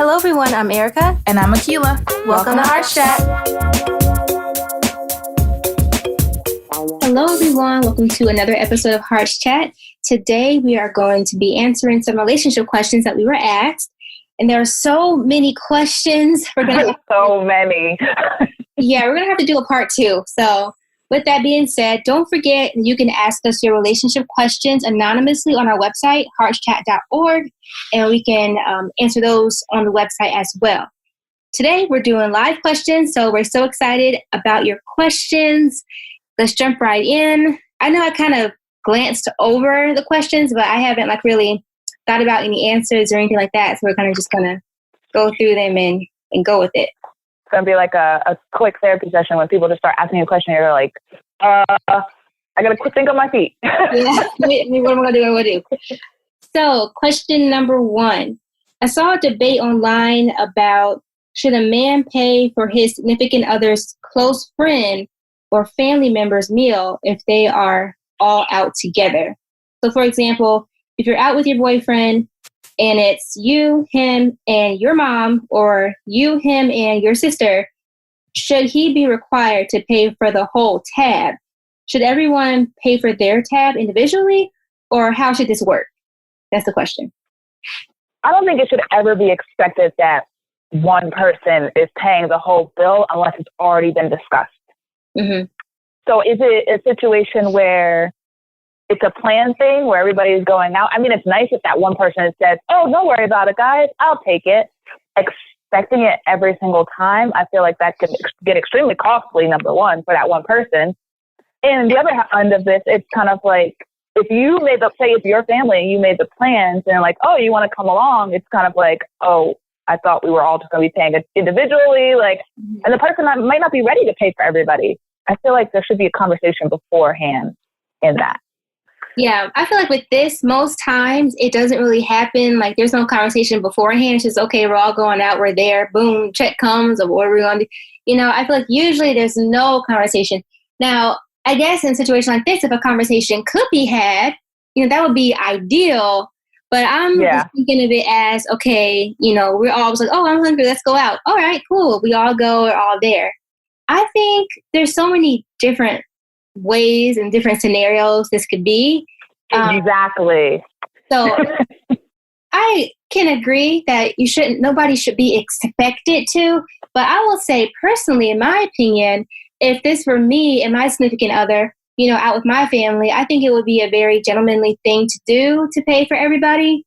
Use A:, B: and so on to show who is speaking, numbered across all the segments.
A: Hello, everyone. I'm Erica.
B: And I'm Akila.
A: Welcome to Heart Chat.
C: Hello, everyone. Welcome to another episode of Heart Chat. Today, we are going to be answering some relationship questions that we were asked. And there are so many questions.
D: So many.
C: Yeah, we're going to have to do a part 2. So with that being said, don't forget you can ask us your relationship questions anonymously on our website, heartchat.org, and we can answer those on the website as well. Today, we're doing live questions, so we're so excited about your questions. Let's jump right in. I know I kind of glanced over the questions, but I haven't really thought about any answers or anything like that, so we're kind of just going to go through them and go with it.
D: It's going to be like a quick therapy session when people just start asking you a question. You're like, I got to quick think on my feet.
C: Yeah, what am I going to do? So question number 1. I saw a debate online about should a man pay for his significant other's close friend or family member's meal if they are all out together. So for example, if you're out with your boyfriend, and it's you, him, and your mom, or you, him, and your sister, should he be required to pay for the whole tab? Should everyone pay for their tab individually, or how should this work? That's the question.
D: I don't think it should ever be expected that one person is paying the whole bill unless it's already been discussed.
C: Mm-hmm.
D: So is it a situation where it's a planned thing where everybody's going out? I mean, it's nice if that one person says, oh, don't worry about it, guys, I'll take it. Expecting it every single time, I feel like that could get extremely costly, number one, for that one person. And the other end of this, it's kind of like, if you made say it's your family, you made the plans, and like, oh, you want to come along, it's kind of like, oh, I thought we were all just going to be paying it individually, and the person might not be ready to pay for everybody. I feel like there should be a conversation beforehand in that.
C: Yeah, I feel like with this, most times it doesn't really happen. There's no conversation beforehand. It's just, okay, we're all going out, we're there, boom, check comes, or what are we going to do? I feel like usually there's no conversation. Now, I guess in a situation like this, if a conversation could be had, that would be ideal. But I'm just thinking of it as, okay, we're all like, oh, I'm hungry, let's go out. All right, cool. We all go, we're all there. I think there's so many different ways and different scenarios this could be.
D: Exactly.
C: So I can agree that nobody should be expected to, but I will say personally, in my opinion, if this were me and my significant other, out with my family, I think it would be a very gentlemanly thing to do to pay for everybody.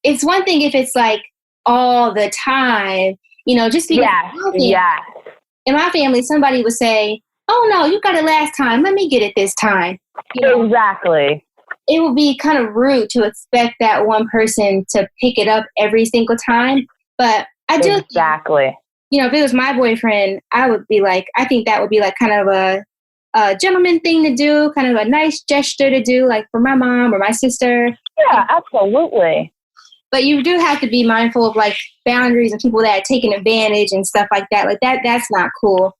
C: It's one thing if it's all the time, just because in my family, somebody would say, oh, no, you got it last time. Let me get it this time.
D: Exactly.
C: It would be kind of rude to expect that one person to pick it up every single time. But I do.
D: Exactly.
C: If it was my boyfriend, I think that would be kind of a gentleman thing to do, kind of a nice gesture to do, for my mom or my sister.
D: Yeah, absolutely.
C: But you do have to be mindful of boundaries and people that are taking advantage and stuff like that. That's not cool.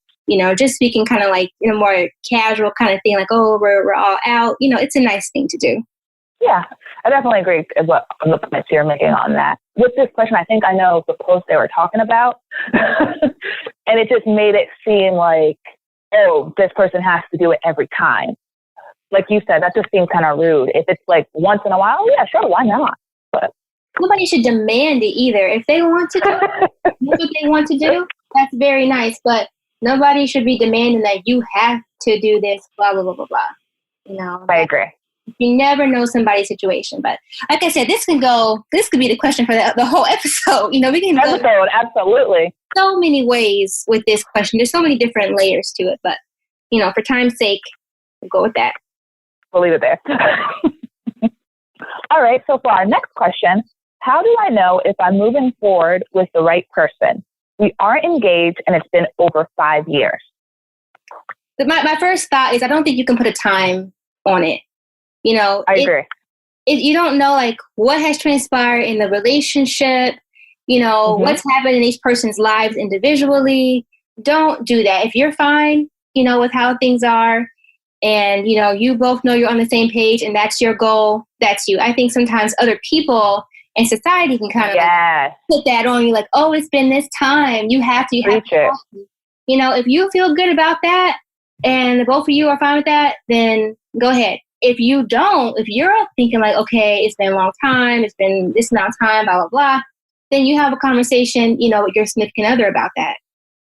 C: Just speaking kind of in a more casual kind of thing, oh, we're all out. It's a nice thing to do.
D: Yeah, I definitely agree with the points you're making on that. With this question, I think I know the post they were talking about. And it just made it seem like, oh, this person has to do it every time. Like you said, that just seems kind of rude. If it's once in a while, yeah, sure, why not? But
C: nobody should demand it either. If they want to do what they want to do, that's very nice. But nobody should be demanding that you have to do this, blah, blah, blah, blah, blah.
D: I agree.
C: You never know somebody's situation. But like I said, this could be the question for the whole episode. We can go
D: absolutely.
C: So many ways with this question. There's so many different layers to it. But, for time's sake, we'll go with that.
D: We'll leave it there. All right. So for our next question, how do I know if I'm moving forward with the right person? We aren't engaged and it's been over 5 years.
C: My first thought is I don't think you can put a time on it.
D: I agree.
C: You don't know what has transpired in the relationship, what's happened in each person's lives individually. Don't do that. If you're fine, with how things are, and, you both know you're on the same page and that's your goal, that's you. I think sometimes other people And society can kind of
D: Yes.
C: put that on you, like, oh, it's been this time. You have to.
D: Preach it.
C: You know, if you feel good about that and both of you are fine with that, then go ahead. If you don't, if you're thinking like, okay, it's been a long time, it's been this amount of time, blah, blah, blah, then you have a conversation, you know, with your significant other about that.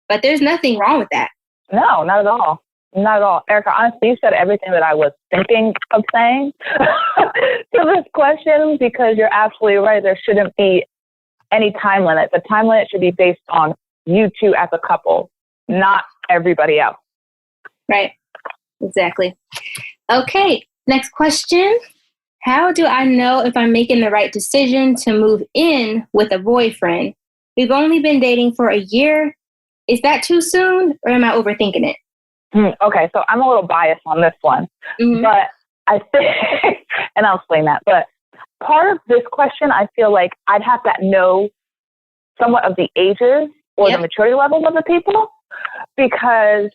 C: But there's nothing wrong with that.
D: No, not at all. Not at all. Erica, honestly, you said everything that I was thinking of saying to this question, because you're absolutely right. There shouldn't be any time limit. The time limit should be based on you two as a couple, not everybody else.
C: Right. Exactly. Okay. Next question. How do I know if I'm making the right decision to move in with a boyfriend? We've only been dating for a year. Is that too soon, or am I overthinking it?
D: Okay, so I'm a little biased on this one, but I think, and I'll explain that, but part of this question, I feel like I'd have to know somewhat of the ages or the maturity levels of the people, because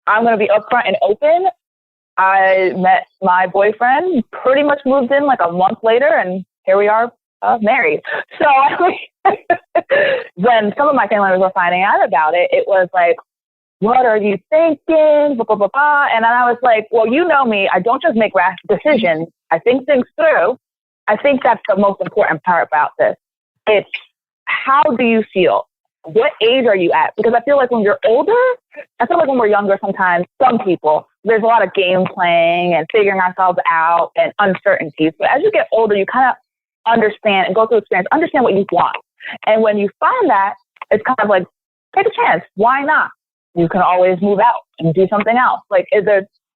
D: I'm going to be upfront and open. I met my boyfriend, pretty much moved in like a month later, and here we are married. So when some of my family members were finding out about it, it was like, what are you thinking? Blah, blah, blah, blah. And then I was like, well, you know me. I don't just make rash decisions. I think things through. I think that's the most important part about this. It's how do you feel? What age are you at? Because I feel like when you're older, I feel like when we're younger sometimes, some people, there's a lot of game playing and figuring ourselves out and uncertainties. But as you get older, you kind of understand and go through experience, understand what you want. And when you find that, it's kind of like, take a chance. Why not? You can always move out and do something else. Like,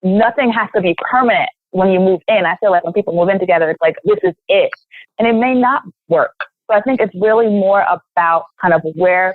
D: nothing has to be permanent when you move in. I feel like when people move in together, it's like, this is it. And it may not work. So I think it's really more about kind of where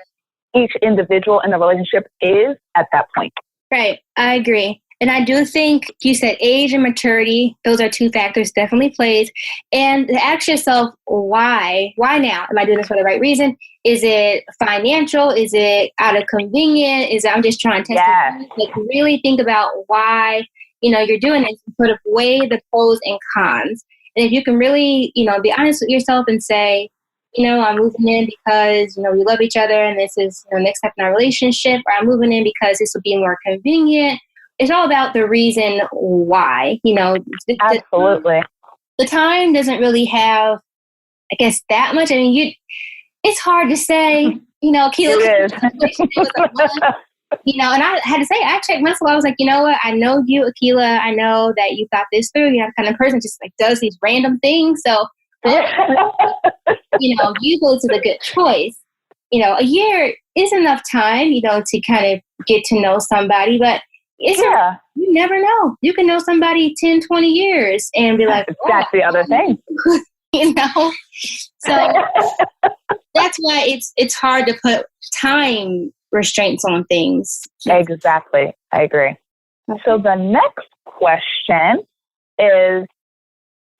D: each individual in the relationship is at that point. Right.
C: I agree. And I do think you said age and maturity, those are two factors definitely plays. And to ask yourself, why? Why now? Am I doing this for the right reason? Is it financial? Is it out of convenience? Is it I'm just trying to test it? Like, really think about why, you're doing this and sort of weigh the pros and cons. And if you can really, be honest with yourself and say, I'm moving in because, we love each other and this is next step in our relationship, or I'm moving in because this will be more convenient. It's all about the reason why,
D: Absolutely.
C: The time doesn't really have, I guess, that much. I mean, it's hard to say, Keela.
D: It is.
C: And I had to say, I checked myself. I was like, you know what? I know you, Akila. I know that you thought this through. You're the kind of person just like does these random things. So, usually it's a good choice. A year is enough time, to kind of get to know somebody, but you never know. You can know somebody 10, 20 years and be like,
D: that's the other thing.
C: So that's why it's hard to put time restraints on things.
D: Exactly. I agree. So the next question is,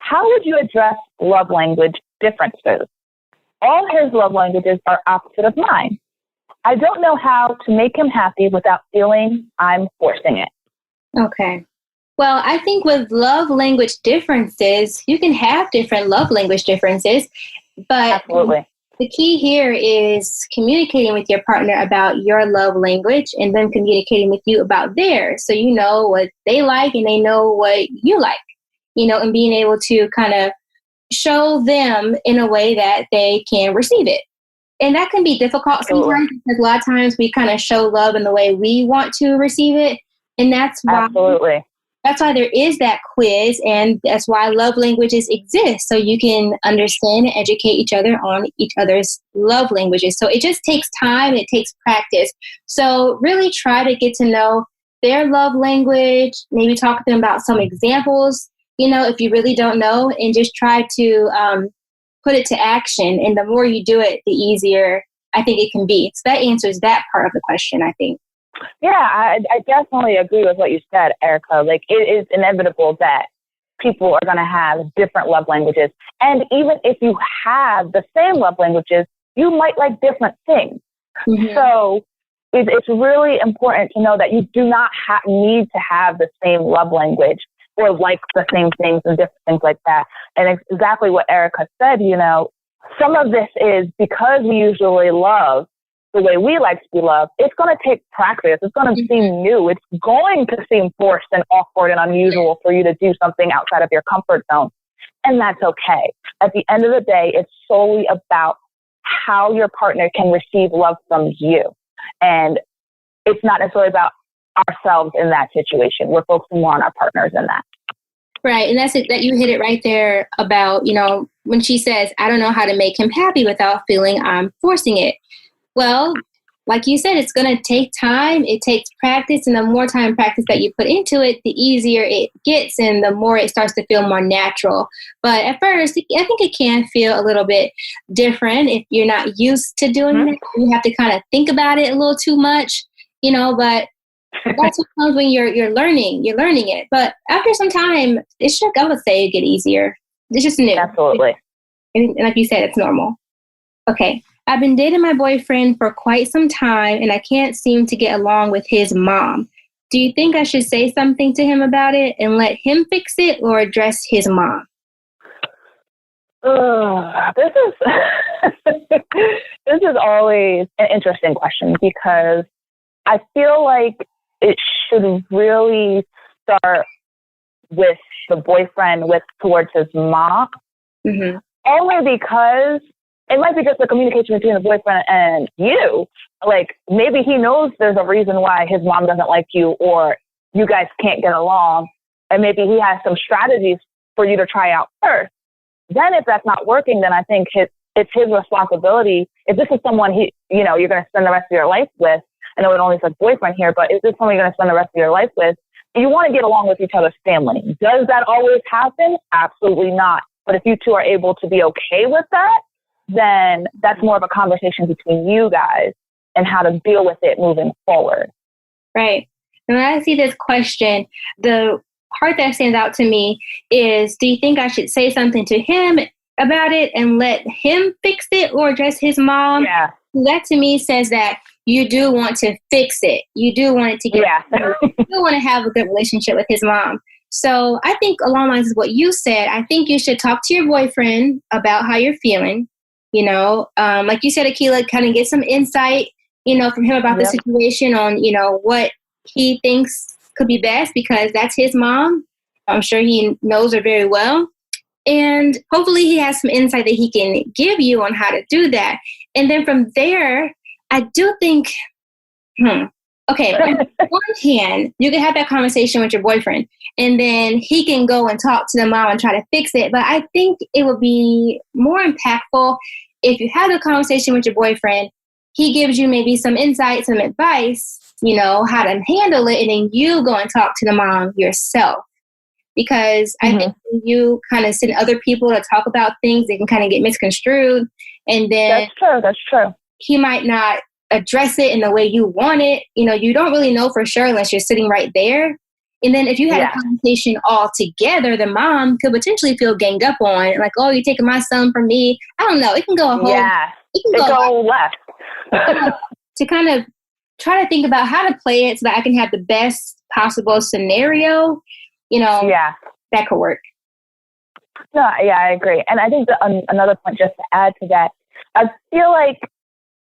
D: how would you address love language differences? All his love languages are opposite of mine. I don't know how to make him happy without feeling I'm forcing it.
C: Okay. Well, I think with love language differences, you can have different love language differences, but
D: absolutely.
C: The key here is communicating with your partner about your love language and then communicating with you about theirs. So you know what they like and they know what you like, and being able to kind of show them in a way that they can receive it. And that can be difficult sometimes because a lot of times we kind of show love in the way we want to receive it. And that's why, that's why there is that quiz, and that's why love languages exist. So you can understand and educate each other on each other's love languages. So it just takes time. It takes practice. So really try to get to know their love language, maybe talk to them about some examples, if you really don't know, and just try to put it to action. And the more you do it, the easier I think it can be. So that answers that part of the question, I think.
D: Yeah, I definitely agree with what you said, Erica. Like, it is inevitable that people are going to have different love languages. And even if you have the same love languages, you might like different things. Mm-hmm. So it's really important to know that you do not need to have the same love language or like the same things and different things like that. And it's exactly what Erica said, some of this is because we usually love the way we like to be loved. It's going to take practice. It's going to seem new. It's going to seem forced and awkward and unusual for you to do something outside of your comfort zone. And that's okay. At the end of the day, it's solely about how your partner can receive love from you. And it's not necessarily about ourselves in that situation. We're focusing more on our partners in that.
C: Right. And that's it, that you hit it right there about, when she says, I don't know how to make him happy without feeling I'm forcing it. Well, like you said, it's going to take time. It takes practice. And the more time and practice that you put into it, the easier it gets and the more it starts to feel more natural. But at first, I think it can feel a little bit different if you're not used to doing that. You have to kind of think about it a little too much, but that's what comes when you're learning it. But after some time, it should, I would say, get easier. It's just new.
D: Absolutely.
C: And like you said, it's normal. Okay. I've been dating my boyfriend for quite some time and I can't seem to get along with his mom. Do you think I should say something to him about it and let him fix it or address his mom?
D: This is always an interesting question because I feel like it should really start with the boyfriend towards his mom. Mm-hmm. Only because it might be just the communication between the boyfriend and you. Like, maybe he knows there's a reason why his mom doesn't like you or you guys can't get along. And maybe he has some strategies for you to try out first. Then if that's not working, then I think it's his responsibility. If this is someone you're going to spend the rest of your life with, I know it only says boyfriend here, but is this someone you're going to spend the rest of your life with? You want to get along with each other's family. Does that always happen? Absolutely not. But if you two are able to be okay with that, then that's more of a conversation between you guys and how to deal with it moving forward.
C: Right. And when I see this question, the part that stands out to me is, do you think I should say something to him about it and let him fix it or address his mom?
D: Yeah.
C: That to me says that you do want to fix it. You do want it to get, you do want to have a good relationship with his mom. So I think along the lines of what you said, I think you should talk to your boyfriend about how you're feeling. Like you said, Akila, kind of get some insight, from him about the situation on, what he thinks could be best because that's his mom. I'm sure he knows her very well. And hopefully he has some insight that he can give you on how to do that. And then from there, I do think, okay, on one hand, you can have that conversation with your boyfriend and then he can go and talk to the mom and try to fix it. But I think it would be more impactful if you have a conversation with your boyfriend, he gives you maybe some insight, some advice, how to handle it, and then you go and talk to the mom yourself. Because I think when you kind of send other people to talk about things, they can kind of get misconstrued. And then
D: That's true.
C: He might not address it in the way you want it. You don't really know for sure unless you're sitting right there. And then if you had a conversation all together, the mom could potentially feel ganged up on, like, oh, you're taking my son from me. I don't know. It can go a whole...
D: Yeah, it can go left.
C: To kind of try to think about how to play it so that I can have the best possible scenario, that could work.
D: No, yeah, I agree. And I think another point just to add to that, I feel like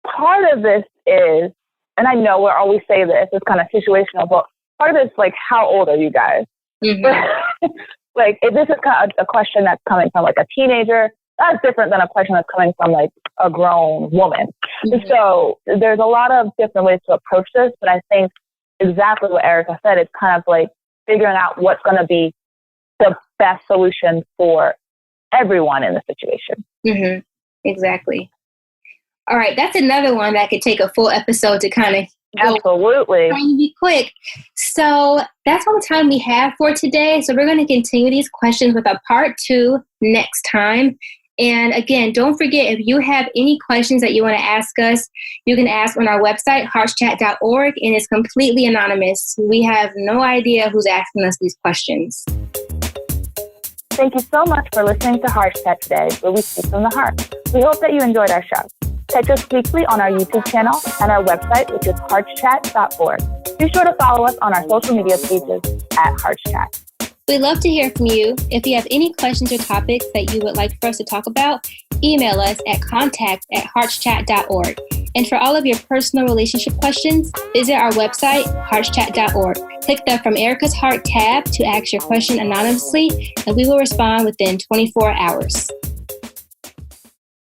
D: part of this is, and I know we always say this, it's kind of situational, but part of it's like, how old are you guys? Mm-hmm. Like, if this is kind of a question that's coming from like a teenager, that's different than a question that's coming from like a grown woman. Mm-hmm. So there's a lot of different ways to approach this, but I think exactly what Erica said, it's kind of like figuring out what's going to be the best solution for everyone in the situation.
C: Mm-hmm. Exactly. All right. That's another one that could take a full episode to kind of
D: absolutely
C: trying to be quick. So that's all the time we have for today. So we're going to continue these questions with a part 2 next time. And again, don't forget, if you have any questions that you want to ask us, you can ask on our website, heartschat.org, and it's completely anonymous. We have no idea who's asking us these questions.
D: Thank you so much for listening to Heart Chat today, where we speak from the heart. We hope that you enjoyed our show. Catch us weekly on our YouTube channel and our website, which is heartschat.org. Be sure to follow us on our social media pages at HeartChat.
C: We'd love to hear from you. If you have any questions or topics that you would like for us to talk about, email us at contact@heartschat.org. And for all of your personal relationship questions, visit our website, heartschat.org. Click the From Erica's Heart tab to ask your question anonymously, and we will respond within 24 hours.